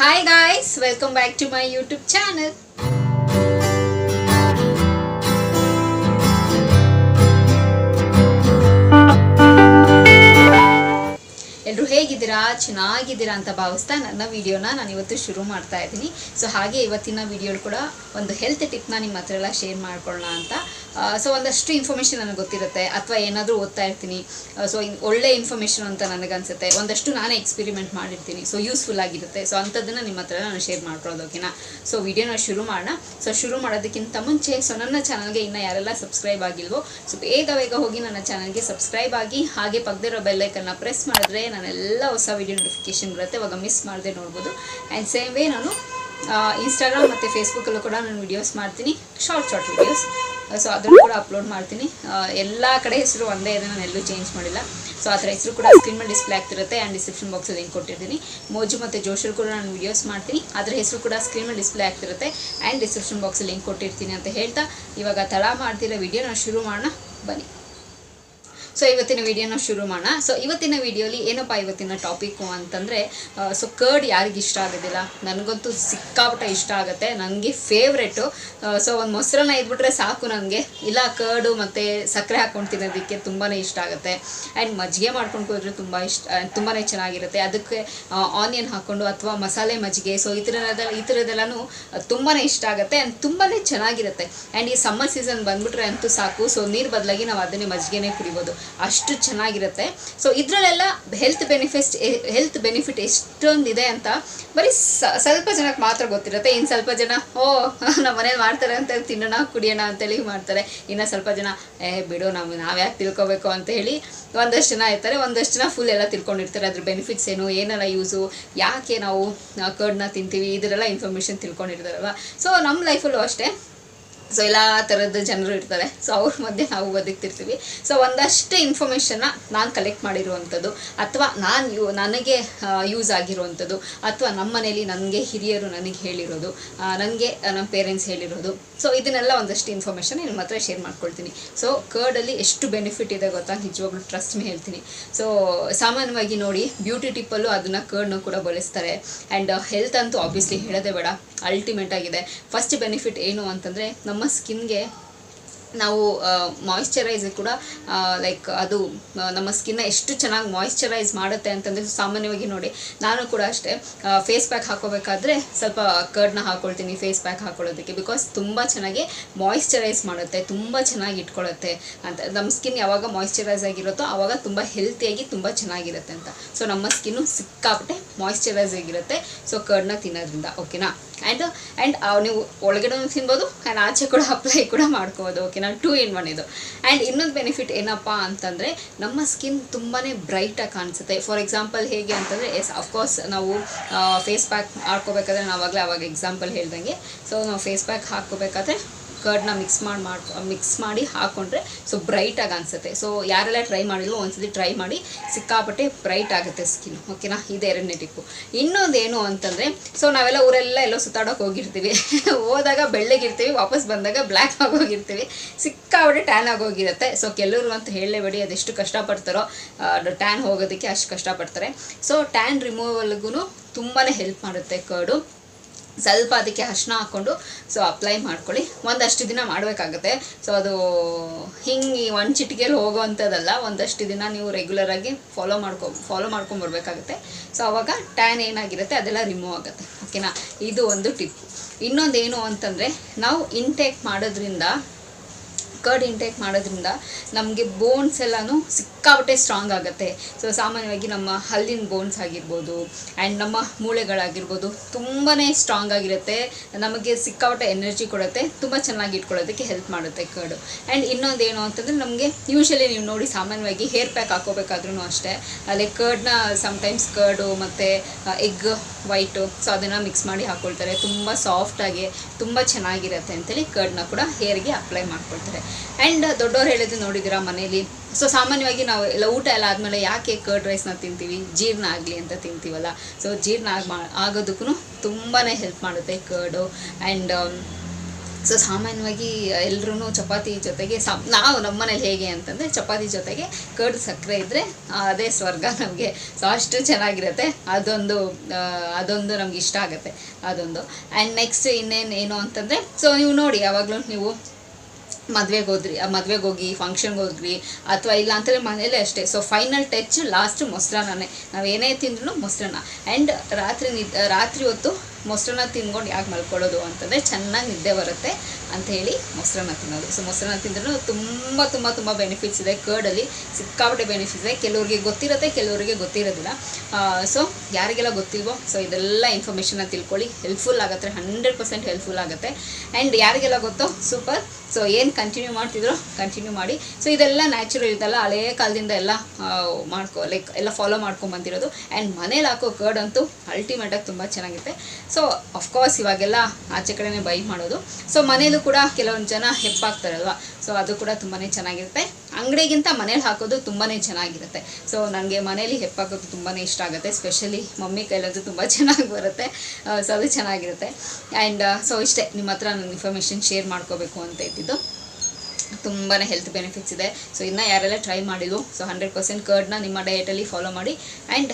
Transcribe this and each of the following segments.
Hi guys, welcome back to my YouTube channel. ಎಲ್ಲರೂ ಹೇಗಿದ್ದೀರಾ, ಚೆನ್ನಾಗಿದ್ದೀರಾ ಅಂತ ಭಾವಿಸ್ತಾ ನನ್ನ ವಿಡಿಯೋನ ನಾನು ಇವತ್ತು ಶುರು ಮಾಡ್ತಾ ಇದ್ದೀನಿ. ಸೊ ಹಾಗೆ ಇವತ್ತಿನ ವಿಡಿಯೋ ಕೂಡ ಒಂದು ಹೆಲ್ತ್ ಟಿಪ್ನ ನಿಮ್ಮ ಹತ್ರ ಎಲ್ಲ ಶೇರ್ ಮಾಡ್ಕೊಳ್ಳೋಣ ಅಂತ. ಸೊ ಒಂದಷ್ಟು ಇನ್ಫಾರ್ಮೇಷನ್ ನನಗೆ ಗೊತ್ತಿರುತ್ತೆ ಅಥವಾ ಏನಾದರೂ ಓದ್ತಾ ಇರ್ತೀನಿ. ಸೊ ಒಳ್ಳೆ ಇನ್ಫಾರ್ಮೇಷನ್ ಅಂತ ನನಗನ್ಸುತ್ತೆ. ಒಂದಷ್ಟು ನಾನೇ ಎಕ್ಸ್ಪೆರಿಮೆಂಟ್ ಮಾಡಿರ್ತೀನಿ. ಸೊ ಯೂಸ್ಫುಲ್ ಆಗಿರುತ್ತೆ. ಸೊ ಅಂಥದ್ದನ್ನು ನಿಮ್ಮ ಹತ್ರ ನಾನು ಶೇರ್ ಮಾಡ್ಕೊಳ್ಳೋದು, ಓಕೆನಾ? ಸೊ ವಿಡಿಯೋನ ಶುರು ಮಾಡೋಣ. ಸೊ ಶುರು ಮಾಡೋದಕ್ಕಿಂತ ಮುಂಚೆ ನನ್ನ ಚಾನಲ್ಗೆ ಇನ್ನೂ ಯಾರೆಲ್ಲ ಸಬ್ಸ್ಕ್ರೈಬ್ ಆಗಿಲ್ವೋ ಸೊ ಬೇಗ ಹೋಗಿ ನನ್ನ ಚಾನಲ್ಗೆ ಸಬ್ಸ್ಕ್ರೈಬ್ ಆಗಿ, ಹಾಗೆ ಪಕ್ಕದಿರೋ ಬೆಲ್ಲೈಕನ್ನ ಪ್ರೆಸ್ ಮಾಡಿದ್ರೆ ನಾನೆಲ್ಲ ಹೊಸ ವಿಡಿಯೋ ನೋಟಿಫಿಕೇಶನ್ ಬರುತ್ತೆ, ಅವಾಗ ಮಿಸ್ ಮಾಡದೆ ನೋಡ್ಬೋದು. ಆ್ಯಂಡ್ ಸೇಮ್ ವೇ ನಾನು ಇನ್ಸ್ಟಾಗ್ರಾಮ್ ಮತ್ತು ಫೇಸ್ಬುಕ್ಕಲ್ಲೂ ಕೂಡ ನಾನು ವೀಡಿಯೋಸ್ ಮಾಡ್ತೀನಿ, ಶಾರ್ಟ್ ವೀಡಿಯೋಸ್. ಸೊ ಅದನ್ನು ಕೂಡ ಅಪ್ಲೋಡ್ ಮಾಡ್ತೀನಿ. ಎಲ್ಲ ಕಡೆ ಹೆಸರು ಒಂದೇ ಇದೆ, ನಾನು ಎಲ್ಲೂ ಚೇಂಜ್ ಮಾಡಿಲ್ಲ. ಸೊ ಅದರ ಹೆಸರು ಕೂಡ ಸ್ಕ್ರೀನ್ ಮೇಲೆ ಡಿಸ್ಪ್ಲೇ ಆಗ್ತಿರುತ್ತೆ. ಆ್ಯಂಡ್ ಡಿಸ್ಕ್ರಿಪ್ಷನ್ ಬಾಕ್ಸಲ್ಲಿ ಲಿಂಕ್ ಕೊಟ್ಟಿರ್ತೀನಿ. ಮೋಜು ಮತ್ತು ಜೋಶಲ್ಲಿ ಕೂಡ ನಾನು ವೀಡಿಯೋಸ್ ಮಾಡ್ತೀನಿ, ಅದರ ಹೆಸರು ಕೂಡ ಸ್ಕ್ರೀನ್ ಮೇಲೆ ಡಿಸ್ಪ್ಲೇ ಆಗ್ತಿರುತ್ತೆ. ಆ್ಯಂಡ್ ಡಿಸ್ಕ್ರಿಪ್ಷನ್ ಬಾಕ್ಸಲ್ಲಿ ಲಿಂಕ್ ಕೊಟ್ಟಿರ್ತೀನಿ ಅಂತ ಹೇಳ್ತಾ ಇವಾಗ ತಡ ಮಾಡ್ತಿರೋ ವಿಡಿಯೋನ ಶುರು ಮಾಡೋಣ ಬನ್ನಿ. ಸೊ ಇವತ್ತಿನ ವಿಡಿಯೋನ ಶುರು ಮಾಡೋಣ. ಸೊ ಇವತ್ತಿನ ವಿಡಿಯೋಲಿ ಏನಪ್ಪ ಇವತ್ತಿನ ಟಾಪಿಕ್ಕು ಅಂತಂದರೆ, ಸೊ ಕರ್ಡ್ ಯಾರಿಗೆ ಇಷ್ಟ ಆಗೋದಿಲ್ಲ? ನನಗಂತೂ ಸಿಕ್ಕಾಪಟ್ಟೆ ಇಷ್ಟ ಆಗುತ್ತೆ, ನನಗೆ ಫೇವ್ರೆಟು. ಸೊ ಒಂದು ಮೊಸರನ್ನ ಇದ್ಬಿಟ್ರೆ ಸಾಕು ನನಗೆ. ಇಲ್ಲ ಕರ್ಡು ಮತ್ತು ಸಕ್ಕರೆ ಹಾಕ್ಕೊಂಡು ತಿನ್ನೋದಕ್ಕೆ ತುಂಬಾ ಇಷ್ಟ ಆಗುತ್ತೆ. ಆ್ಯಂಡ್ ಮಜ್ಜಿಗೆ ಮಾಡ್ಕೊಂಡು ಹೋದರೆ ತುಂಬಾ ಚೆನ್ನಾಗಿರುತ್ತೆ. ಅದಕ್ಕೆ ಆನಿಯನ್ ಹಾಕ್ಕೊಂಡು ಅಥವಾ ಮಸಾಲೆ ಮಜ್ಜಿಗೆ, ಸೊ ಈ ಥರದ್ದೆಲ್ಲನೂ ತುಂಬಾ ಇಷ್ಟ ಆಗುತ್ತೆ. ಆ್ಯಂಡ್ ತುಂಬಾ ಚೆನ್ನಾಗಿರುತ್ತೆ. ಆ್ಯಂಡ್ ಈ ಸಮ್ಮರ್ ಸೀಸನ್ ಬಂದುಬಿಟ್ರೆ ಅಂತೂ ಸಾಕು. ಸೊ ನೀರು ಬದಲಾಗಿ ನಾವು ಅದನ್ನೇ ಮಜ್ಜಿಗೆನೇ ಕುಡಿಬೋದು, ಅಷ್ಟು ಚೆನ್ನಾಗಿರುತ್ತೆ. ಸೊ ಇದರಲ್ಲೆಲ್ಲ ಹೆಲ್ತ್ ಬೆನಿಫಿಟ್ ಎಷ್ಟೊಂದಿದೆ ಅಂತ ಬರೀ ಸ್ವಲ್ಪ ಜನಕ್ಕೆ ಮಾತ್ರ ಗೊತ್ತಿರುತ್ತೆ. ಇನ್ನು ಸ್ವಲ್ಪ ಜನ ನಮ್ಮ ಮನೇಲಿ ಮಾಡ್ತಾರೆ ಅಂತ ತಿನ್ನೋಣ ಕುಡಿಯೋಣ ಅಂತೇಳಿ ಮಾಡ್ತಾರೆ. ಇನ್ನು ಸ್ವಲ್ಪ ಜನ ಬಿಡು ನಾವು ಯಾಕೆ ತಿಳ್ಕೊಬೇಕು ಅಂತ ಹೇಳಿ ಒಂದಷ್ಟು ಜನ ಇರ್ತಾರೆ. ಒಂದಷ್ಟು ಜನ ಫುಲ್ ಎಲ್ಲ ತಿಳ್ಕೊಂಡಿರ್ತಾರೆ. ಅದ್ರ ಬೆನಿಫಿಟ್ಸ್ ಏನು, ಏನೆಲ್ಲ ಯೂಸು, ಯಾಕೆ ನಾವು ಕರ್ಡ್ನ ತಿಂತೀವಿ, ಇದರೆಲ್ಲ ಇನ್ಫಾರ್ಮೇಷನ್ ತಿಳ್ಕೊಂಡಿರ್ತಾರಲ್ವ. ಸೊ ನಮ್ಮ ಲೈಫಲ್ಲೂ ಅಷ್ಟೇ. ಸೊ ಎಲ್ಲ ಥರದ ಜನರು ಇರ್ತಾರೆ. ಸೊ ಅವ್ರ ಮಧ್ಯೆ ನಾವು ಬದುಕ್ತಿರ್ತೀವಿ. ಸೊ ಒಂದಷ್ಟು ಇನ್ಫಾರ್ಮೇಷನ್ನ ನಾನು ಕಲೆಕ್ಟ್ ಮಾಡಿರುವಂಥದ್ದು, ಅಥವಾ ನನಗೆ ಯೂಸ್ ಆಗಿರುವಂಥದ್ದು, ಅಥವಾ ನಮ್ಮ ಮನೇಲಿ ನನಗೆ ಹಿರಿಯರು ನನಗೆ ಹೇಳಿರೋದು, ನನಗೆ ನಮ್ಮ ಪೇರೆಂಟ್ಸ್ ಹೇಳಿರೋದು. ಸೊ ಇದನ್ನೆಲ್ಲ ಒಂದಷ್ಟು ಇನ್ಫಾರ್ಮೇಷನ್ ನಿಮ್ಮ ಹತ್ರ ಶೇರ್ ಮಾಡ್ಕೊಳ್ತೀನಿ. ಸೊ ಕರ್ಡಲ್ಲಿ ಎಷ್ಟು ಬೆನಿಫಿಟ್ ಇದೆ ಗೊತ್ತಾ, ನಿಜವಾಗ್ಲೂ ಟ್ರಸ್ಟ್ ಮೇ ಹೇಳ್ತೀನಿ. ಸೊ ಸಾಮಾನ್ಯವಾಗಿ ನೋಡಿ, ಬ್ಯೂಟಿ ಟಿಪ್ಪಲ್ಲೂ ಅದನ್ನು ಕರ್ಡ್ನ ಕೂಡ ಬಳಸ್ತಾರೆ. ಆ್ಯಂಡ್ ಹೆಲ್ತ್ ಅಂತೂ ಆಬ್ವಿಯಸ್ಲಿ ಹೇಳೋದೇ ಬೇಡ, ಅಲ್ಟಿಮೇಟ್ ಆಗಿದೆ. ಫಸ್ಟ್ ಬೆನಿಫಿಟ್ ಏನು ಅಂತಂದರೆ, ನಮ್ಮ ಸ್ಕಿನ್ಗೆ ನಾವು ಮಾಯಿಶ್ಚರೈಸ್ ಕೂಡ ಲೈಕ್ ಅದು ನಮ್ಮ ಸ್ಕಿನ್ನ ಎಷ್ಟು ಚೆನ್ನಾಗಿ ಮಾಯಿಶ್ಚರೈಸ್ ಮಾಡುತ್ತೆ ಅಂತಂದರೆ, ಸಾಮಾನ್ಯವಾಗಿ ನೋಡಿ ನಾನು ಕೂಡ ಅಷ್ಟೇ ಫೇಸ್ ಪ್ಯಾಕ್ ಹಾಕೋಬೇಕಾದ್ರೆ ಸ್ವಲ್ಪ ಕರ್ಡ್ನ ಹಾಕ್ಕೊಳ್ತೀನಿ ಫೇಸ್ ಪ್ಯಾಕ್ ಹಾಕೊಳ್ಳೋದಕ್ಕೆ. ಬಿಕಾಸ್ ತುಂಬ ಚೆನ್ನಾಗಿ ಮಾಯಿಶ್ಚರೈಸ್ ಮಾಡುತ್ತೆ, ತುಂಬ ಚೆನ್ನಾಗಿ ಇಟ್ಕೊಳ್ಳುತ್ತೆ ಅಂತ. ನಮ್ಮ ಸ್ಕಿನ್ ಯಾವಾಗ ಮಾಯಿಶ್ಚರೈಸ್ ಆಗಿರುತ್ತೋ ಆವಾಗ ತುಂಬ ಹೆಲ್ತಿಯಾಗಿ ತುಂಬ ಚೆನ್ನಾಗಿರುತ್ತೆ ಅಂತ. ಸೊ ನಮ್ಮ ಸ್ಕಿನ್ನು ಸಿಕ್ಕಾಪಟ್ಟೆ ಮಾಯಿಶ್ಚರೈಸ್ ಆಗಿರುತ್ತೆ ಸೊ ಕರ್ಡ್ನ ತಿನ್ನೋದ್ರಿಂದ, ಓಕೆನಾ? ಆ್ಯಂಡ್ ನೀವು ಒಳಗಡೆ ತಿನ್ಬೋದು ಆ್ಯಂಡ್ ಆಚೆ ಕೂಡ ಅಪ್ಲೈ ಕೂಡ ಮಾಡ್ಕೋಬೋದು, ಓಕೆನಾ? 2 in 1 ಇದು. ಆ್ಯಂಡ್ ಇನ್ನೊಂದು ಬೆನಿಫಿಟ್ ಏನಪ್ಪ ಅಂತಂದರೆ, ನಮ್ಮ ಸ್ಕಿನ್ ತುಂಬಾ ಬ್ರೈಟಾಗಿ ಕಾಣಿಸುತ್ತೆ. ಫಾರ್ ಎಕ್ಸಾಂಪಲ್ ಹೇಗೆ ಅಂತಂದರೆ, ಅಫ್ಕೋರ್ಸ್ ನಾವು ಫೇಸ್ ಪ್ಯಾಕ್ ಹಾಕ್ಕೋಬೇಕಾದ್ರೆ ಅವಾಗ ಎಕ್ಸಾಂಪಲ್ ಹೇಳ್ದಂಗೆ, ಸೊ ನಾವು ಫೇಸ್ ಪ್ಯಾಕ್ ಹಾಕ್ಕೋಬೇಕಾದ್ರೆ ಕರ್ಡ್ನ ಮಿಕ್ಸ್ ಮಾಡಿ ಹಾಕ್ಕೊಂಡ್ರೆ ಸೊ ಬ್ರೈಟಾಗಿ ಅನಿಸುತ್ತೆ. ಸೊ ಯಾರೆಲ್ಲ ಟ್ರೈ ಮಾಡಿಲ್ವೋ ಒಂದ್ಸತಿ ಟ್ರೈ ಮಾಡಿ, ಸಿಕ್ಕಾಪಟ್ಟೆ ಬ್ರೈಟ್ ಆಗುತ್ತೆ ಸ್ಕಿನ್, ಓಕೆನಾ? ಇದು 2ನೇ ಟಿಪ್ಪು. ಇನ್ನೊಂದೇನು ಅಂತಂದರೆ, ಸೊ ನಾವೆಲ್ಲ ಊರೆಲ್ಲ ಎಲ್ಲೋ ಸುತ್ತಾಡೋಕೆ ಹೋಗಿರ್ತೀವಿ. ಹೋದಾಗ ಬೆಳ್ಳಗಿರ್ತೀವಿ, ವಾಪಸ್ ಬಂದಾಗ ಬ್ಲ್ಯಾಕ್ ಆಗೋಗಿರ್ತೀವಿ, ಸಿಕ್ಕಾಪಟ್ಟೆ ಟ್ಯಾನ್ ಆಗೋಗಿರುತ್ತೆ. ಸೊ ಕೆಲವರು ಅಂತ ಹೇಳಲೇಬೇಡಿ, ಅದೆಷ್ಟು ಕಷ್ಟಪಡ್ತಾರೋ ಟ್ಯಾನ್ ಹೋಗೋದಕ್ಕೆ ಅಷ್ಟು ಕಷ್ಟಪಡ್ತಾರೆ. ಸೊ ಟ್ಯಾನ್ ರಿಮೂವಲ್ಗೂ ತುಂಬಾ ಹೆಲ್ಪ್ ಮಾಡುತ್ತೆ ಕರ್ಡು. ಸ್ವಲ್ಪ ಅದಕ್ಕೆ ಅರಿಶಿನ ಹಾಕ್ಕೊಂಡು ಸೊ ಅಪ್ಲೈ ಮಾಡ್ಕೊಳ್ಳಿ. ಒಂದಷ್ಟು ದಿನ ಮಾಡಬೇಕಾಗುತ್ತೆ. ಸೊ ಅದು ಹಿಂಗೆ ಒಂದು ಚಿಟಿಕೆಯಲ್ಲಿ ಹೋಗೋವಂಥದ್ದಲ್ಲ, ಒಂದಷ್ಟು ದಿನ ನೀವು ರೆಗ್ಯುಲರಾಗಿ ಫಾಲೋ ಮಾಡ್ಕೊಂಬರ್ಬೇಕಾಗುತ್ತೆ. ಸೊ ಆವಾಗ ಟ್ಯಾನ್ ಏನಾಗಿರುತ್ತೆ ಅದೆಲ್ಲ ರಿಮೂವ್ ಆಗುತ್ತೆ, ಓಕೆನಾ? ಇದು ಒಂದು ಟಿಪ್. ಇನ್ನೊಂದೇನು ಅಂತಂದರೆ, ನಾವು ಕರ್ಡ್ ಇಂಟೇಕ್ ಮಾಡೋದ್ರಿಂದ ನಮಗೆ ಬೋನ್ಸ್ ಎಲ್ಲನೂ ಸಿಕ್ಕಾಪಟ್ಟೆ ಸ್ಟ್ರಾಂಗ್ ಆಗುತ್ತೆ. ಸೊ ಸಾಮಾನ್ಯವಾಗಿ ನಮ್ಮ ಹಲ್ಲಿನ ಬೋನ್ಸ್ ಆಗಿರ್ಬೋದು ಆ್ಯಂಡ್ ನಮ್ಮ ಮೂಳೆಗಳಾಗಿರ್ಬೋದು ತುಂಬಾ ಸ್ಟ್ರಾಂಗ್ ಆಗಿರುತ್ತೆ. ನಮಗೆ ಸಿಕ್ಕಾಪಟ್ಟೆ ಎನರ್ಜಿ ಕೊಡುತ್ತೆ, ತುಂಬ ಚೆನ್ನಾಗಿ ಇಟ್ಕೊಳ್ಳೋದಕ್ಕೆ ಹೆಲ್ಪ್ ಮಾಡುತ್ತೆ ಕರ್ಡು. ಆ್ಯಂಡ್ ಇನ್ನೊಂದೇನು ಅಂತಂದರೆ, ನಮಗೆ ಯೂಶ್ವಲಿ ನೀವು ನೋಡಿ ಸಾಮಾನ್ಯವಾಗಿ ಹೇರ್ ಪ್ಯಾಕ್ ಹಾಕೋಬೇಕಾದ್ರೂ ಅಷ್ಟೇ ಅಲ್ಲಿ ಕರ್ಡ್ನ ಸಮ್ಟೈಮ್ಸ್ ಕರ್ಡು ಮತ್ತು ಎಗ್ ವೈಟು ಸೊ ಅದನ್ನು ಮಿಕ್ಸ್ ಮಾಡಿ ಹಾಕ್ಕೊಳ್ತಾರೆ. ತುಂಬ ಸಾಫ್ಟಾಗಿ ತುಂಬ ಚೆನ್ನಾಗಿರುತ್ತೆ ಅಂತೇಳಿ ಕರ್ಡ್ನ ಕೂಡ ಹೇರ್ಗೆ ಅಪ್ಲೈ ಮಾಡ್ಕೊಳ್ತಾರೆ. ಆ್ಯಂಡ್ ದೊಡ್ಡವ್ರು ಹೇಳಿದ್ದು ನೋಡಿದ್ದೀರಾ ಮನೇಲಿ. ಸೊ ಸಾಮಾನ್ಯವಾಗಿ ನಾವು ಎಲ್ಲ ಊಟ ಎಲ್ಲ ಆದಮೇಲೆ ಯಾಕೆ ಕರ್ಡ್ ರೈಸ್ನ ತಿಂತೀವಿ? ಜೀರ್ಣ ಆಗಲಿ ಅಂತ ತಿಂತೀವಲ್ಲ. ಸೊ ಜೀರ್ಣ ಆಗೋದಕ್ಕೂ ತುಂಬಾ ಹೆಲ್ಪ್ ಮಾಡುತ್ತೆ ಕರ್ಡು. ಆ್ಯಂಡ್ ಸೊ ಸಾಮಾನ್ಯವಾಗಿ ಎಲ್ಲರೂ ಚಪಾತಿ ಜೊತೆಗೆ ನಾವು ನಮ್ಮನೇಲಿ ಹೇಗೆ ಅಂತಂದರೆ ಚಪಾತಿ ಜೊತೆಗೆ ಕರ್ಡ್ ಸಕ್ಕರೆ ಇದ್ದರೆ ಅದೇ ಸ್ವರ್ಗ ನಮಗೆ. ಸೊ ಅಷ್ಟು ಚೆನ್ನಾಗಿರುತ್ತೆ. ಅದೊಂದು ನಮ್ಗೆ ಇಷ್ಟ ಆಗುತ್ತೆ ಅದೊಂದು. ಆ್ಯಂಡ್ ನೆಕ್ಸ್ಟ್ ಏನು ಅಂತಂದರೆ, ಸೊ ನೀವು ನೋಡಿ ಯಾವಾಗಲೂ ನೀವು ಮದುವೆಗೆ ಹೋಗಿ ಫಂಕ್ಷನ್ಗೆ ಹೋಗ್ರಿ ಅಥವಾ ಇಲ್ಲ ಅಂತಂದರೆ ಮನೇಲೇ ಅಷ್ಟೇ. ಸೊ ಫೈನಲ್ ಟಚ್ ಲಾಸ್ಟ್ ಮೊಸರನ್ನೇ. ನಾವು ಏನೇ ತಿಂದ್ರೂ ಮೊಸರನ್ನ. ಆ್ಯಂಡ್ ರಾತ್ರಿ ಹೊತ್ತು ಮೊಸರನ್ನ ತಿಂದ್ಕೊಂಡು ಯಾಕೆ ಮಲ್ಕೊಳ್ಳೋದು ಅಂತಂದರೆ ಚೆನ್ನಾಗಿ ನಿದ್ದೆ ಬರುತ್ತೆ ಅಂತ ಹೇಳಿ ಮೊಸರನ್ನ ತಿನ್ನೋದು. ಸೊ ಮೊಸರನ್ನ ತಿಂದ್ರೂ ತುಂಬ ತುಂಬ ತುಂಬ ಬೆನಿಫಿಟ್ಸ್ ಇದೆ. ಕರ್ಡಲ್ಲಿ ಸಿಕ್ಕಾಪಟ್ಟೆ ಬೆನಿಫಿಟ್ಸ್ ಇದೆ. ಕೆಲವರಿಗೆ ಗೊತ್ತಿರುತ್ತೆ, ಕೆಲವರಿಗೆ ಗೊತ್ತಿರೋದಿಲ್ಲ. ಸೊ ಯಾರಿಗೆಲ್ಲ ಗೊತ್ತಿಲ್ವೋ ಸೊ ಇದೆಲ್ಲ ಇನ್ಫಾರ್ಮೇಷನ್ನ ತಿಳ್ಕೊಳ್ಳಿ. ಹೆಲ್ಪ್ಫುಲ್ ಆಗುತ್ತೆ, 100% ಹೆಲ್ಪ್ಫುಲ್ ಆಗುತ್ತೆ. ಆ್ಯಂಡ್ ಯಾರಿಗೆಲ್ಲ ಗೊತ್ತೋ ಸೂಪರ್. ಸೊ ಏನು ಕಂಟಿನ್ಯೂ ಮಾಡ್ತಿದ್ರು ಕಂಟಿನ್ಯೂ ಮಾಡಿ. ಸೊ ಇದೆಲ್ಲ ನ್ಯಾಚುರಲ್, ಇದೆಲ್ಲ ಹಳೇ ಕಾಲದಿಂದ ಎಲ್ಲ ಎಲ್ಲ ಫಾಲೋ ಮಾಡ್ಕೊಂಬಂದಿರೋದು. ಆ್ಯಂಡ್ ಮನೇಲಿ ಹಾಕೋ ಕರ್ಡ್ ಅಂತೂ ಅಲ್ಟಿಮೇಟಾಗಿ ತುಂಬ ಚೆನ್ನಾಗಿರುತ್ತೆ. ಸೊ ಅಫ್ಕೋರ್ಸ್ ಇವಾಗೆಲ್ಲ ಆಚೆ ಕಡೆನೇ ಬೈ ಮಾಡೋದು. ಸೊ ಮನೇಲೂ ಕೂಡ ಕೆಲವೊಂದು ಜನ ಹೆಪ್ಪಾಗ್ತಾರಲ್ವ, ಸೊ ಅದು ಕೂಡ ತುಂಬಾ ಚೆನ್ನಾಗಿರುತ್ತೆ. ಅಂಗಡಿಗಿಂತ ಮನೇಲಿ ಹಾಕೋದು ತುಂಬಾ ಚೆನ್ನಾಗಿರುತ್ತೆ. ಸೊ ನನಗೆ ಮನೇಲಿ ಹೆಪ್ಪಾಕೋದು ತುಂಬಾ ಇಷ್ಟ ಆಗುತ್ತೆ. ಸ್ಪೆಷಲಿ ಮಮ್ಮಿ ಕೈಲಂತೂ ತುಂಬ ಚೆನ್ನಾಗಿ ಬರುತ್ತೆ. ಸೊ ಅದು ಚೆನ್ನಾಗಿರುತ್ತೆ. ಆ್ಯಂಡ್ ಸೊ ಇಷ್ಟೇ ನಿಮ್ಮ ಹತ್ರ ನಾನು ಇನ್ಫಾರ್ಮೇಷನ್ ಶೇರ್ ಮಾಡ್ಕೋಬೇಕು ಅಂತ ಇದ್ದಿದ್ದು. ತುಂಬಾ ಹೆಲ್ತ್ ಬೆನಿಫಿಟ್ಸ್ ಇದೆ. ಸೊ ಇನ್ನೂ ಯಾರೆಲ್ಲ ಟ್ರೈ ಮಾಡಿದ್ವು ಸೊ 100% ಕರ್ಡ್ನ ನಿಮ್ಮ ಡಯಟಲ್ಲಿ ಫಾಲೋ ಮಾಡಿ. ಆ್ಯಂಡ್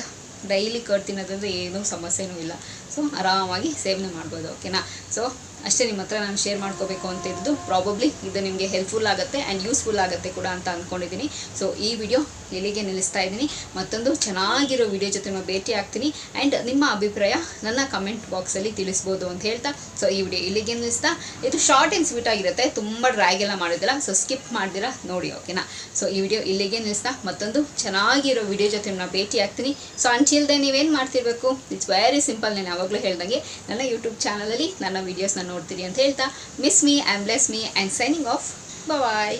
ಡೈಲಿ ಕರ್ಡ್ ತಿನ್ನೋದ್ರಿಂದ ಏನೂ ಸಮಸ್ಯೆನೂ ಇಲ್ಲ. ಸೊ ಆರಾಮಾಗಿ ಸೇವನೆ ಮಾಡ್ಬೋದು. ಓಕೆನಾ? ಸೊ ಅಷ್ಟೇ ನಿಮ್ಮ ಹತ್ರ ನಾನು ಶೇರ್ ಮಾಡ್ಕೋಬೇಕು ಅಂತ ಇದ್ದು. ಪ್ರಾಬಬ್ಲಿ ಇದು ನಿಮಗೆ ಹೆಲ್ಪ್ಫುಲ್ ಆಗುತ್ತೆ ಆ್ಯಂಡ್ ಯೂಸ್ಫುಲ್ ಆಗುತ್ತೆ ಕೂಡ ಅಂತ ಅಂದ್ಕೊಂಡಿದ್ದೀನಿ. ಸೊ ಈ ವಿಡಿಯೋ ಇಲ್ಲಿಗೆ ನಿಲ್ಲಿಸ್ತಾ ಇದ್ದೀನಿ. ಮತ್ತೊಂದು ಚೆನ್ನಾಗಿರೋ ವಿಡಿಯೋ ಜೊತೆ ನಾನು ಭೇಟಿ ಆಗ್ತೀನಿ. ಆ್ಯಂಡ್ ನಿಮ್ಮ ಅಭಿಪ್ರಾಯ ನನ್ನ ಕಮೆಂಟ್ ಬಾಕ್ಸಲ್ಲಿ ತಿಳಿಸ್ಬೋದು ಅಂತ ಹೇಳ್ತಾ ಸೊ ಈ ವಿಡಿಯೋ ಇಲ್ಲಿಗೆ ನಿಲ್ಲಿಸ್ತಾ. ಇದು ಶಾರ್ಟ್ ಆ್ಯಂಡ್ ಸ್ವೀಟ್ ಆಗಿರುತ್ತೆ, ತುಂಬ ಡ್ರ್ಯಾಗ್ ಎಲ್ಲ ಮಾಡೋದಿಲ್ಲ. ಸೊ ಸ್ಕಿಪ್ ಮಾಡ್ದಿರಾ ನೋಡಿ. ಓಕೆನಾ? ಸೊ ಈ ವಿಡಿಯೋ ಇಲ್ಲಿಗೆ ನಿಲ್ಲಿಸ್ತಾ ಮತ್ತೊಂದು ಚೆನ್ನಾಗಿರೋ ವಿಡಿಯೋ ಜೊತೆ ನಾನು ಭೇಟಿ ಆಗ್ತೀನಿ. ಸೊ ಅಂಚಿಲ್ದೆ ನೀವೇನು ಮಾಡ್ತಿರ್ಬೇಕು, ಇಟ್ಸ್ ವೆರಿ ಸಿಂಪಲ್. ನಾನು ಯಾವಾಗಲೂ ಹೇಳ್ದಂಗೆ ನನ್ನ ಯೂಟ್ಯೂಬ್ ಚಾನಲಲ್ಲಿ ನನ್ನ ವೀಡಿಯೋಸ್ನ ನೋಡ್ತೀರಿ ಅಂತ ಹೇಳ್ತಾ miss me and bless me and signing off. Bye.